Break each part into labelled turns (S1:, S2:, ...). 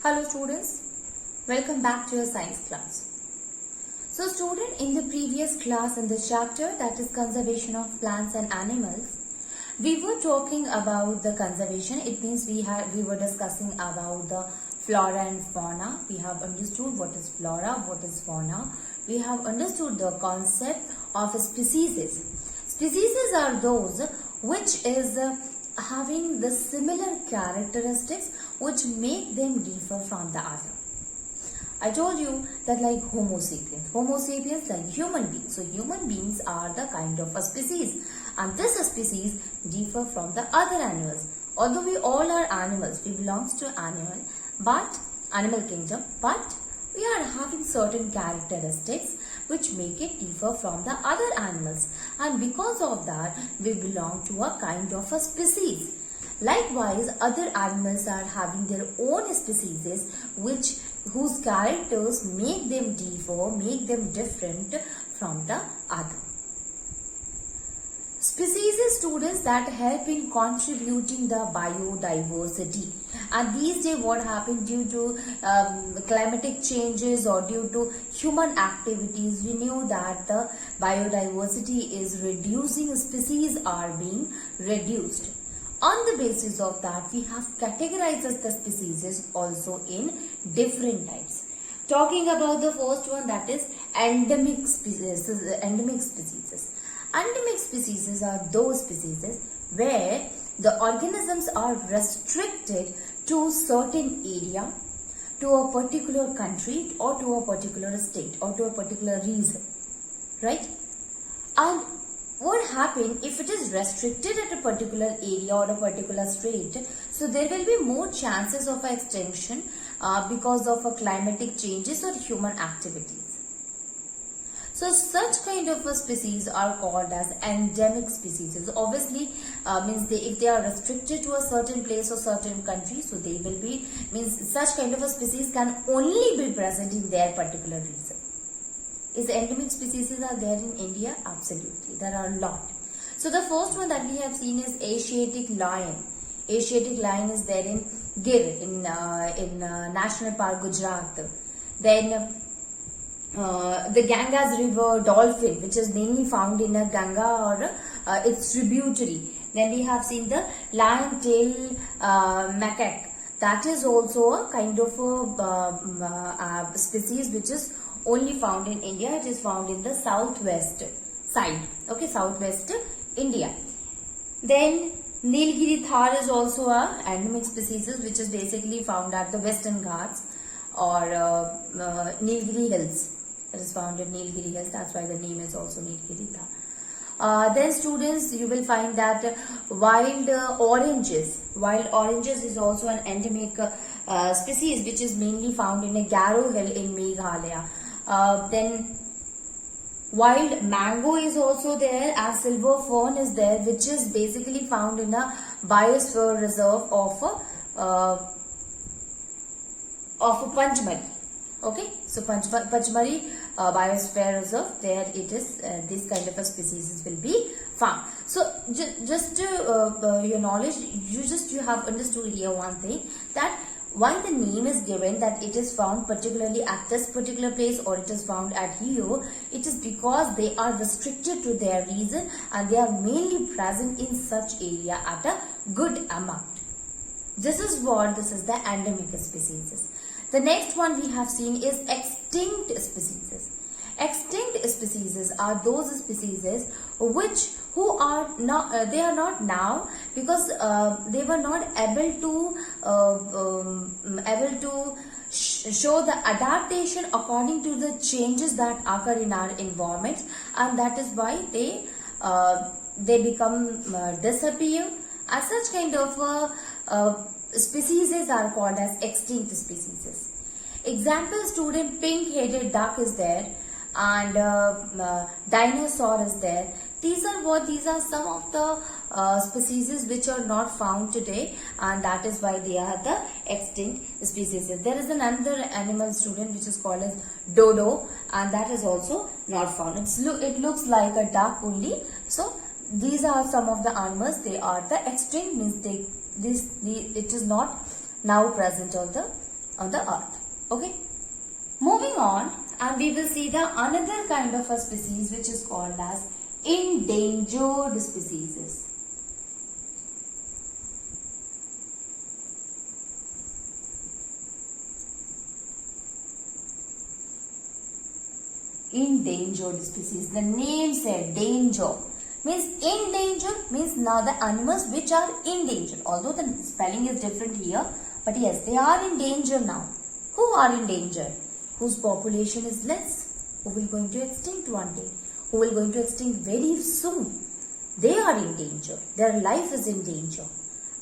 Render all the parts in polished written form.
S1: Hello students, welcome back to your science class. So student, in the previous class in the chapter that is conservation of plants and animals, we were talking about the conservation. It means we were discussing about the flora and fauna. We have understood what is flora, what is fauna. We have understood the concept of species. Species are those which is having the similar characteristics which make them differ from the other. I told you that like Homo sapiens like human beings. So human beings are the kind of a species, and this species differ from the other animals. Although we all are animals, we belongs to animal kingdom, but we are having certain characteristics which make it differ from the other animals, and because of that we belong to a kind of a species. Likewise, other animals are having their own species whose characters make them differ, make them different from the other. Species is students that help in contributing the biodiversity, and these days what happened due to climatic changes or due to human activities, we knew that the biodiversity is reducing, species are being reduced. On the basis of that, we have categorized the species also in different types. Talking about the first one, that is endemic species. Endemic species are those species where the organisms are restricted to certain area, to a particular country or to a particular state or to a particular region, right? And what happens if it is restricted at a particular area or a particular state? So there will be more chances of extinction because of climatic changes or human activities. So such kind of a species are called as endemic species. Obviously, means if they are restricted to a certain place or certain country, so they will be, means such kind of a species can only be present in their particular region. Is endemic species are there in India? Absolutely, there are a lot. So the first one that we have seen is Asiatic lion. Asiatic lion is there in Gir in National Park, Gujarat. Then the Ganges River dolphin, which is mainly found in a Ganga or its tributary. Then we have seen the lion-tailed macaque. That is also a kind of a species which is only found in India. It is found in the southwest side, okay, southwest India. Then Nilgiri Thar is also a endemic species which is basically found at the Western Ghats or Nilgiri Hills. It is found in Nilgiri Hills, that's why the name is also Nilgiri Thar. Then students, you will find that wild oranges. Wild oranges is also an endemic species which is mainly found in a Garo Hill in Meghalaya. Then wild mango is also there, and silver fern is there, which is basically found in a biosphere reserve of Panchmari. Okay, so Panchmari biosphere reserve, there it is, this kind of a species will be found. So just to your knowledge, you have understood here one thing, that why the name is given that it is found particularly at this particular place or it is found at here. It is because they are restricted to their region and they are mainly present in such area at a good amount. This is the endemic species. The next one we have seen is extinct species. Extinct species are those species who are not they are not now because they were not able to show the adaptation according to the changes that occur in our environment, and that is why they become disappear. As such kind of species are called as extinct species. Example student, pink-headed duck is there, and dinosaur is there. These are some of the species which are not found today, and that is why they are the extinct species. There is another animal student which is called as dodo, and that is also not found. It looks like a duck only. So these are some of the animals. They are the extinct, means it is not now present on the on the earth. Okay. Moving on, and we will see the another kind of a species which is called as endangered species. Endangered species. The name said danger means in danger, means now the animals which are in danger. Although the spelling is different here, but yes, they are in danger now. Who are in danger? Whose population is less, who will going to extinct one day, who will going to extinct very soon. They are in danger. Their life is in danger.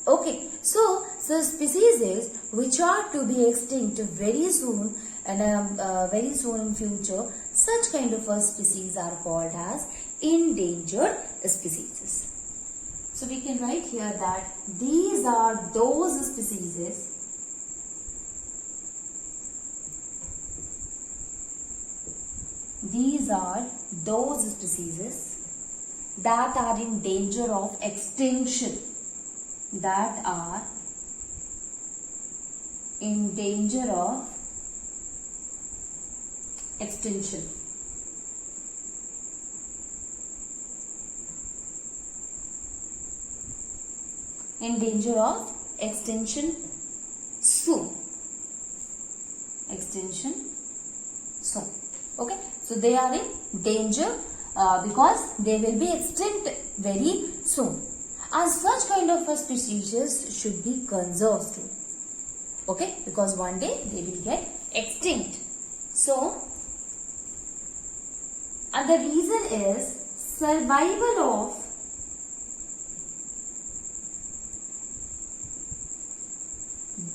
S1: Okay, so species which are to be extinct very soon and very soon in future, such kind of a species are called as endangered species. So we can write here that these are those species that are in danger of extinction, that are in danger of extinction. In danger of extinction soon. Extinction soon. Okay. So they are in danger because they will be extinct very soon. And such kind of a species should be conserved too. Okay. Because one day they will get extinct. So, and the reason is survival of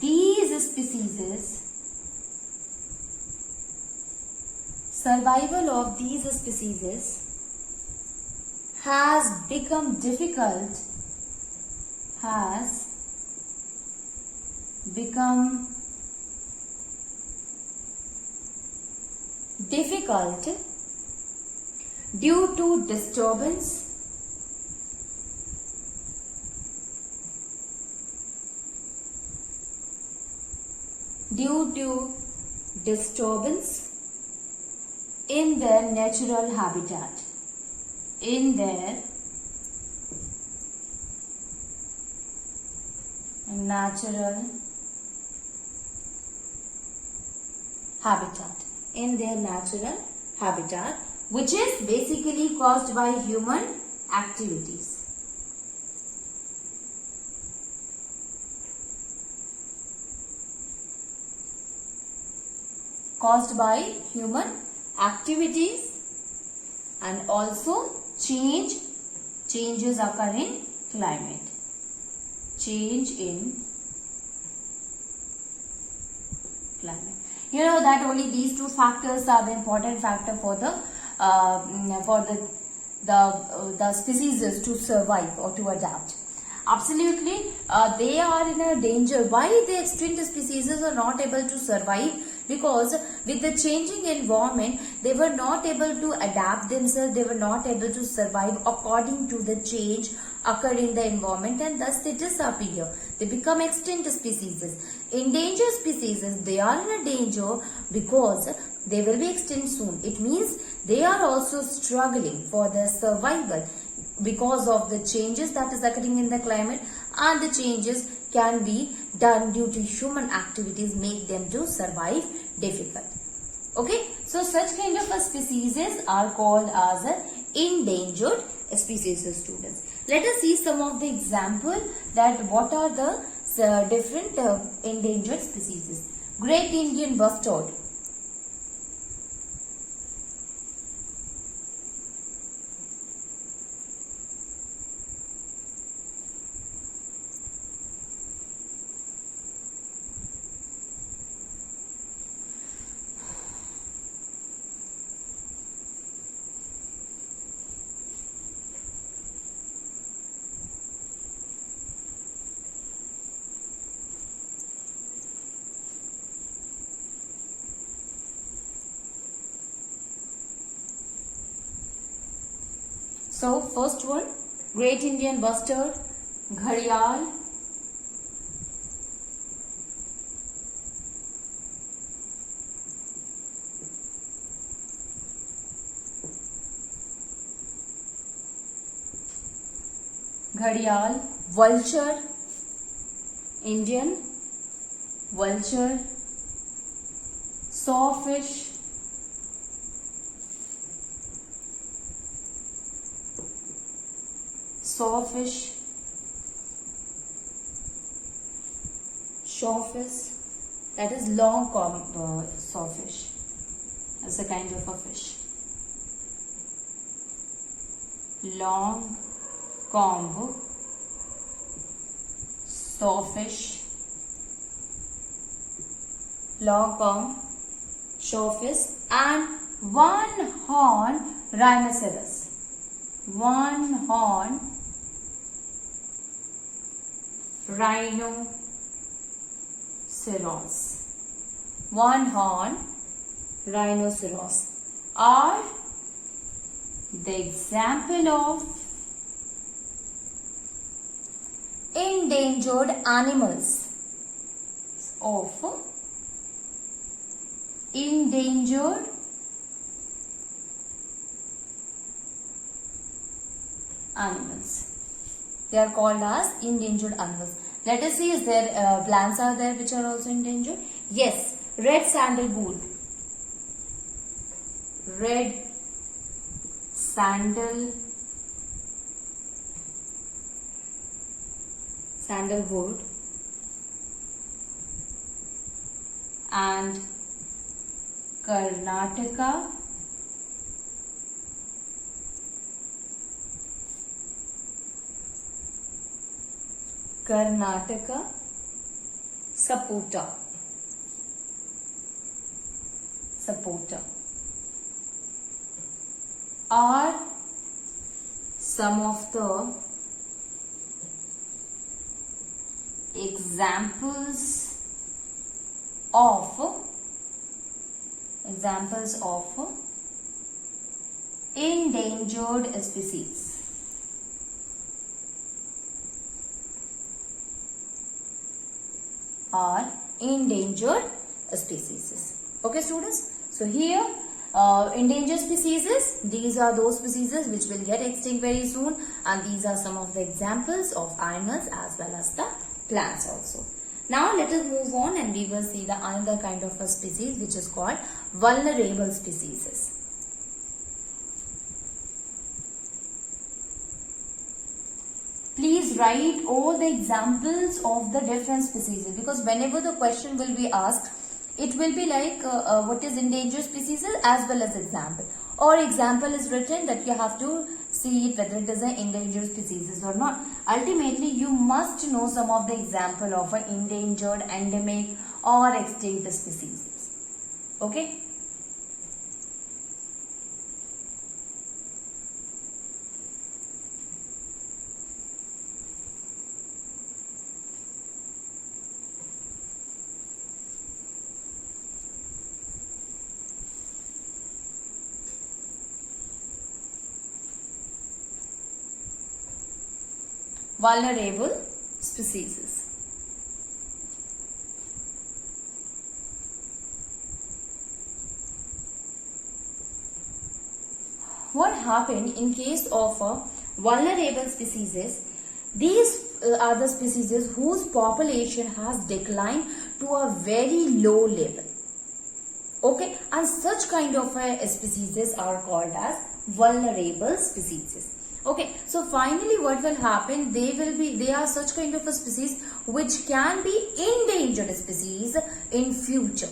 S1: these species, has become difficult, due to disturbance in their natural habitat. In their natural habitat, which is basically caused by human activities. Caused by human activities and also changes occur in climate. Change in climate. You know that only these two factors are the important factor for the species to survive or to adapt. Absolutely, they are in a danger. Why the extinct species are not able to survive? Because with the changing environment, they were not able to adapt themselves. They were not able to survive according to the change occurred in the environment, and thus they disappear. They become extinct species. Endangered species, they are in a danger because they will be extinct soon. It means they are also struggling for their survival because of the changes that is occurring in the climate, and the changes can be done due to human activities make them to survive difficult. Okay, so such kind of a species are called as endangered species, students. Let us see some of the example that what are the different endangered species. Great Indian bustard. So first one, Great Indian bustard, gharial, घड़ियाल, vulture, Indian vulture, sawfish, shawfish, that is long sawfish, that's a kind of a fish. Long comb sawfish, long comb shawfish, and one horn rhinoceros. One horn rhinoceros. One horn rhinoceros are the example of endangered animals. Of endangered animals. They are called as endangered animals. Let us see, is there plants are there which are also endangered? Yes, red sandalwood. Red sandalwood and Karnataka sapota are some of the examples of endangered species. Are endangered species. Okay, students. So here, endangered species, these are those species which will get extinct very soon, and these are some of the examples of animals as well as the plants also. Now let us move on and we will see the another kind of a species which is called vulnerable species. Please write all the examples of the different species, because whenever the question will be asked, it will be like what is endangered species as well as example. Or example is written that you have to see it whether it is an endangered species or not. Ultimately, you must know some of the example of an endangered, endemic or extinct species. Okay. Vulnerable species. What happened in case of a vulnerable species? These are the species whose population has declined to a very low level. Okay, and such kind of species are called as vulnerable species. Okay, so finally what will happen, they are such kind of a species which can be endangered species in future.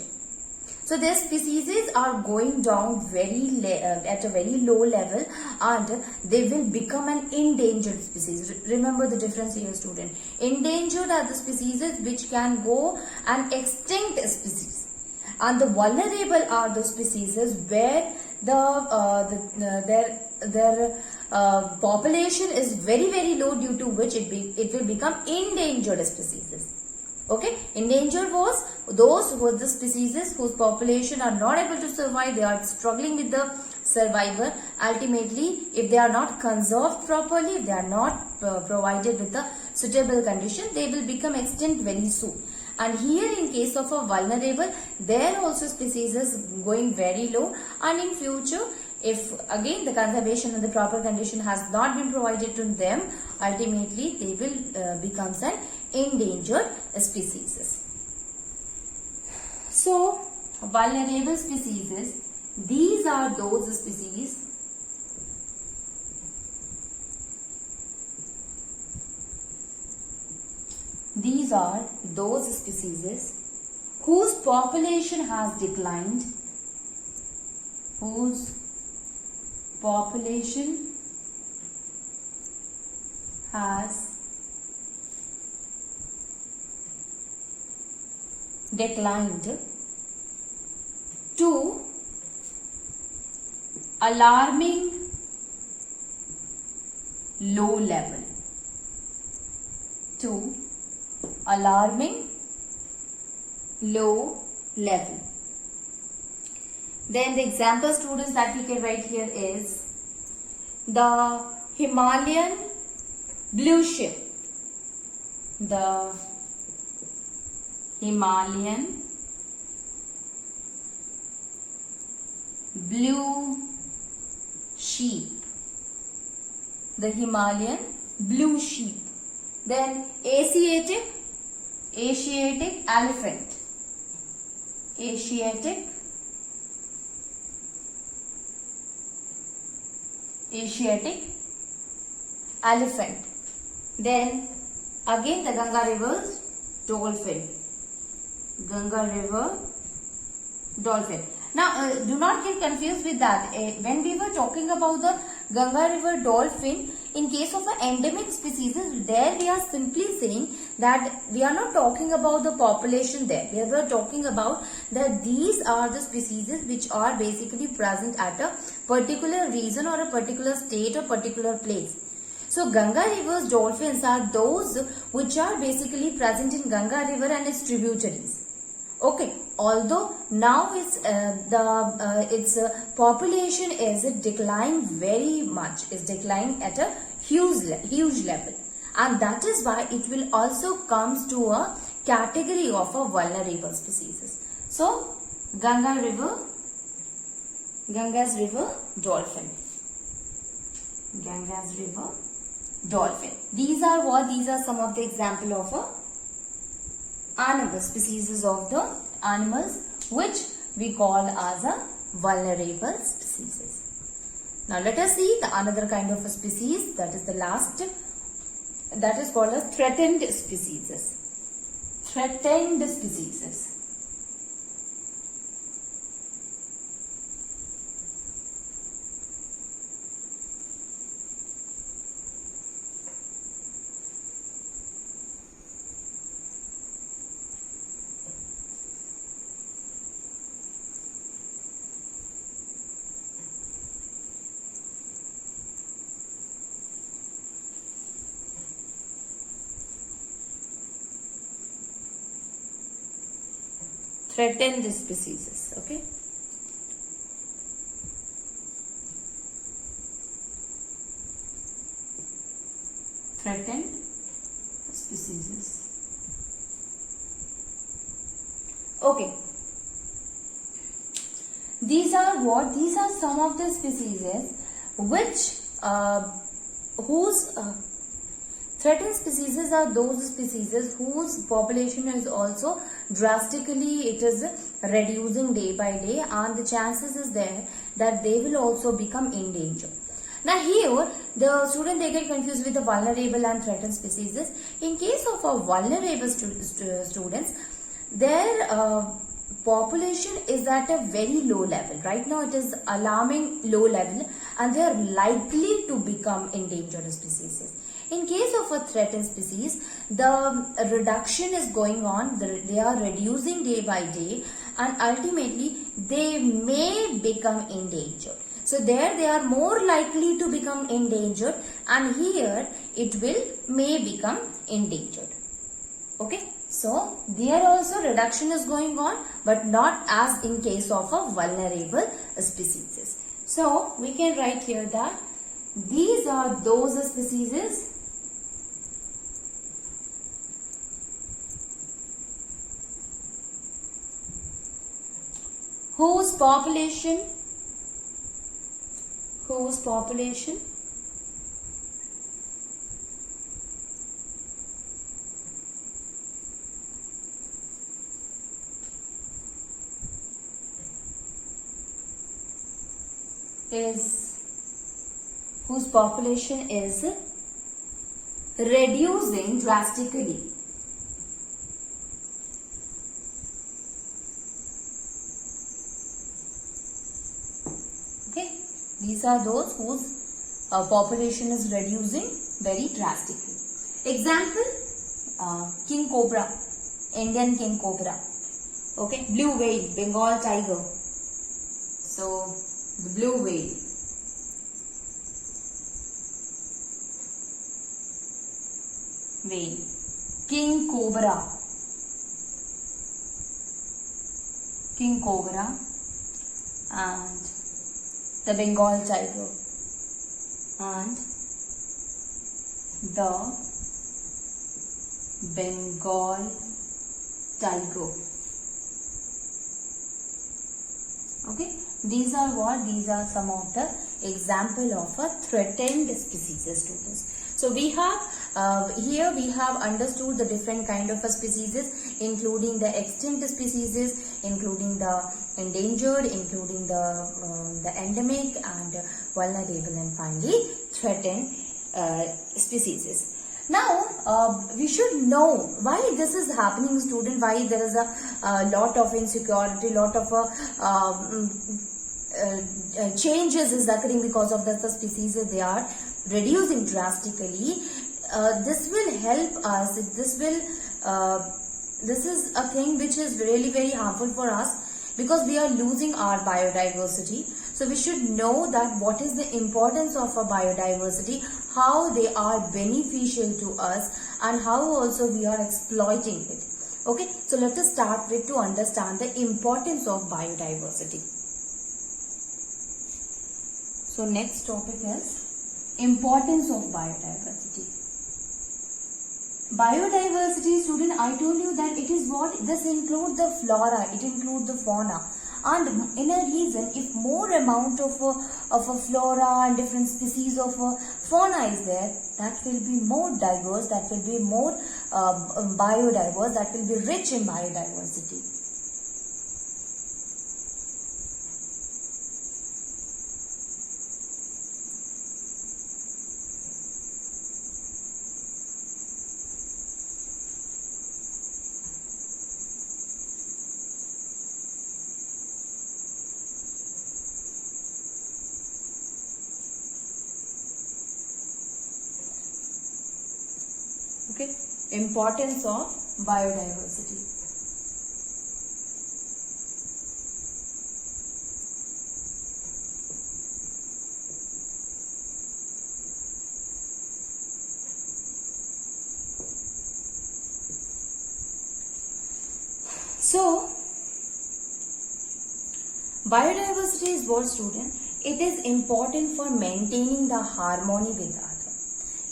S1: So their species are going down at a very low level, and they will become an endangered species. Remember the difference here, student. Endangered are the species which can go an extinct species, and the vulnerable are the species where their population is very low, due to which it will become endangered species. Okay, endangered was those who are the species whose population are not able to survive. They are struggling with the survival. Ultimately, if they are not conserved properly, if they are not provided with a suitable condition, they will become extinct very soon. And here in case of a vulnerable, there also species is going very low, and in future if again the conservation and the proper condition has not been provided to them, ultimately they will become an endangered species. So vulnerable species, these are those species whose population has declined, whose population has declined to alarming low level, to alarming low level. Then the example, students, that we can write here is the Himalayan blue ship, the Himalayan blue sheep, the Himalayan blue sheep. Then Asiatic elephant, Asiatic elephant. Then again the Ganga River's dolphin, Ganga River dolphin. Now do not get confused with that. When we were talking about the Ganga River dolphin, in case of an endemic species, there we are simply saying that we are not talking about the population there. We are talking about that these are the species which are basically present at a particular region or a particular state or particular place. So Ganga River's dolphins are those which are basically present in Ganga River and its tributaries. Okay, although now its population is declining very much, is declining at a huge level, and that is why it will also comes to a category of a vulnerable species. So Ganga's river dolphin, Ganga's river dolphin. These are what? These are some of the example of a animal species of the animals which we call as a vulnerable species. Now let us see the another kind of a species, that is the last, that is called as threatened species. Threatened species. Threatened species, okay. Threatened species. Okay. These are what? These are some of the species which whose threatened species are those species whose population is also drastically, it is reducing day by day, and the chances is there that they will also become endangered. Now here the student, they get confused with the vulnerable and threatened species. In case of a vulnerable students, their population is at a very low level. Right now it is alarming low level and they are likely to become endangered species. In case of a threatened species, the reduction is going on, they are reducing day by day, and ultimately they may become endangered. So there they are more likely to become endangered, and here it will may become endangered. Okay, so there also reduction is going on, but not as in case of a vulnerable species. So we can write here that these are those species whose population whose population is reducing drastically. Okay, these are those whose population is reducing very drastically. Example, king cobra, Indian king cobra. Okay, blue whale, Bengal tiger. So the blue whale. Whale, king cobra, and the Bengal tiger, and the Bengal tiger. Okay, these are what? These are some of the example of a threatened species, students. So we have here we have understood the different kind of species, including the extinct species, including the endangered, including the endemic and vulnerable, and finally threatened species. Now we should know why this is happening, student. Why there is a lot of insecurity, lot of changes is occurring because of the species they are reducing drastically. This will help us. This is a thing which is really very harmful for us because we are losing our biodiversity. So we should know that what is the importance of a biodiversity, how they are beneficial to us, and how also we are exploiting it. Okay, so let us start with to understand the importance of biodiversity. So next topic is importance of biodiversity. Biodiversity, student, I told you that it is what? This includes the flora, it includes the fauna. And in a region, if more amount of a flora and different species of fauna is there, that will be more diverse, that will be more biodiverse, that will be rich in biodiversity. Okay, importance of biodiversity. So, biodiversity is what, student? It is important for maintaining the harmony with others.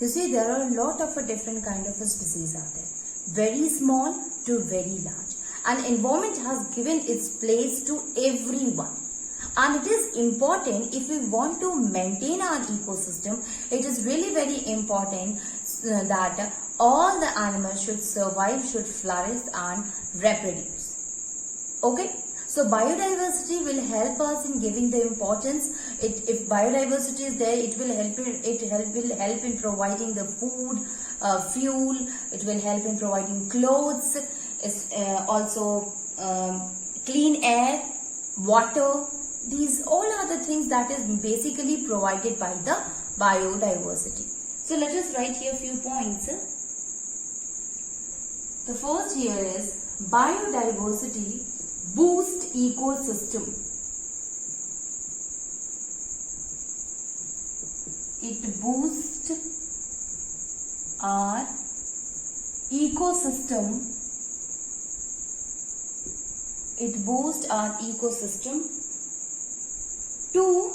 S1: You see, there are a lot of different kind of species out there, very small to very large, and environment has given its place to everyone. And it is important, if we want to maintain our ecosystem, it is really very important that all the animals should survive, should flourish and reproduce. Okay? So biodiversity will help us in giving the importance. If biodiversity is there, it will help in providing the food, fuel. It will help in providing clothes. It's also clean air, water. These all are the things that is basically provided by the biodiversity. So let us write here a few points. The first here is biodiversity boost ecosystem. It boosts our ecosystem. It boosts our ecosystem to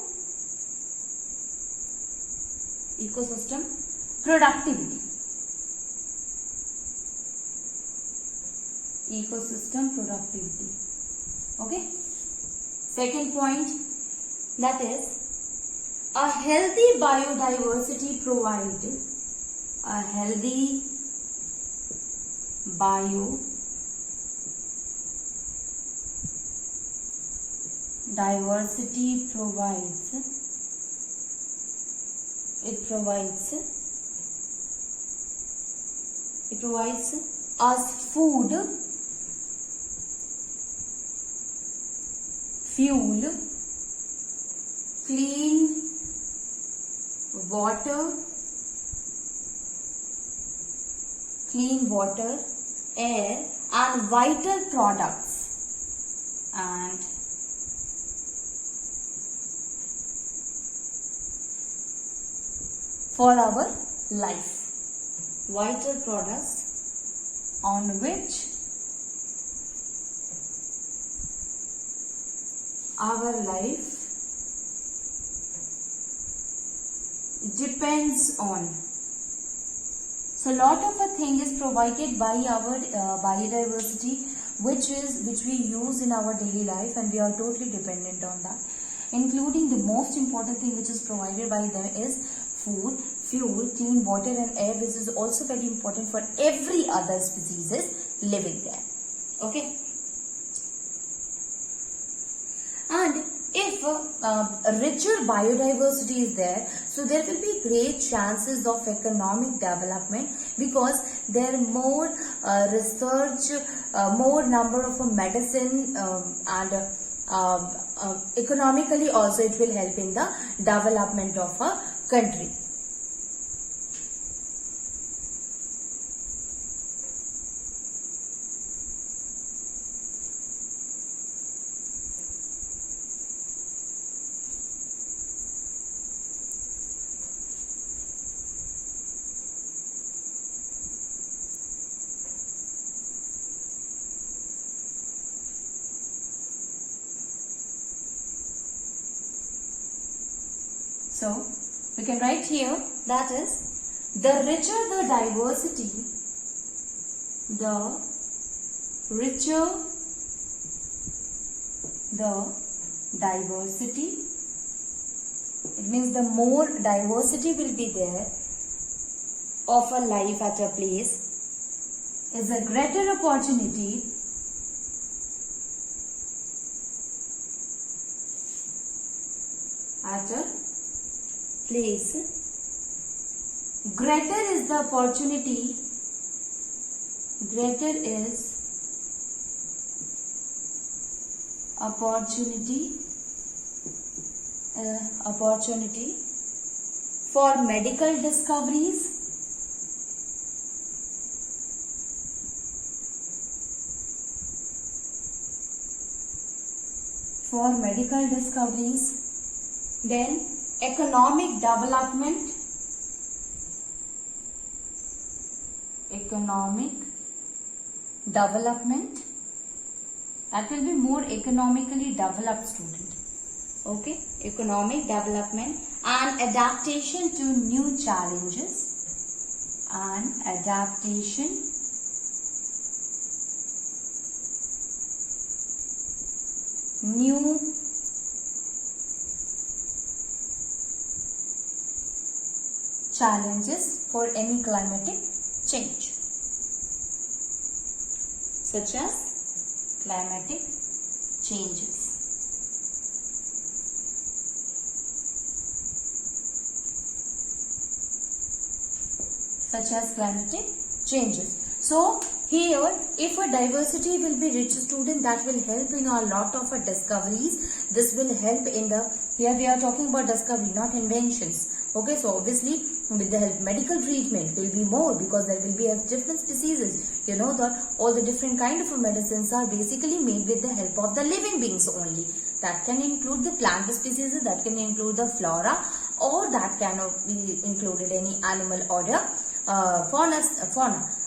S1: ecosystem productivity. Ecosystem productivity. Okay. Second point, that is A healthy biodiversity provided. A healthy biodiversity provides us food, fuel, clean water, air, and vital products, for our life. Vital products on which our life depends on. So lot of a thing is provided by our biodiversity, which we use in our daily life, and we are totally dependent on that, including the most important thing which is provided by them is food, fuel, clean water, and air, which is also very important for every other species living there. Okay. And if richer biodiversity is there, so there will be great chances of economic development, because there are more research, more number of medicine, and economically also it will help in the development of a country. So we can write here, that is, the richer the diversity, it means the more diversity will be there of a life at a place, is a greater opportunity at a place. Greater is the opportunity, opportunity for medical discoveries, then economic development, that will be more economically developed student. Okay, economic development and adaptation to new challenges, new challenges for any climatic change, such as climatic changes. So here, if a diversity will be rich student, that will help in a lot of discoveries. This will help in the, here we are talking about discovery, not inventions. Okay, so obviously with the help medical treatment will be more, because there will be a different diseases. You know that all the different kind of medicines are basically made with the help of the living beings only. That can include the plant species, that can include the flora, or that cannot be included any animal order, fauna.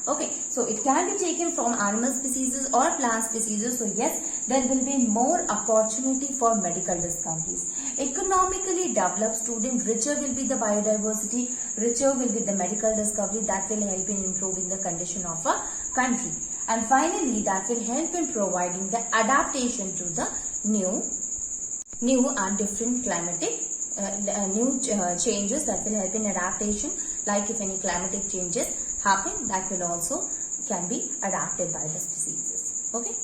S1: Okay, so it can be taken from animal species or plant species. So yes, there will be more opportunity for medical discoveries. Economically developed student, richer will be the biodiversity, richer will be the medical discovery, that will help in improving the condition of a country. And finally, that will help in providing the adaptation to the new and different climatic changes that will help in adaptation. Like if any climatic changes happen, that will also can be adapted by the diseases. Okay.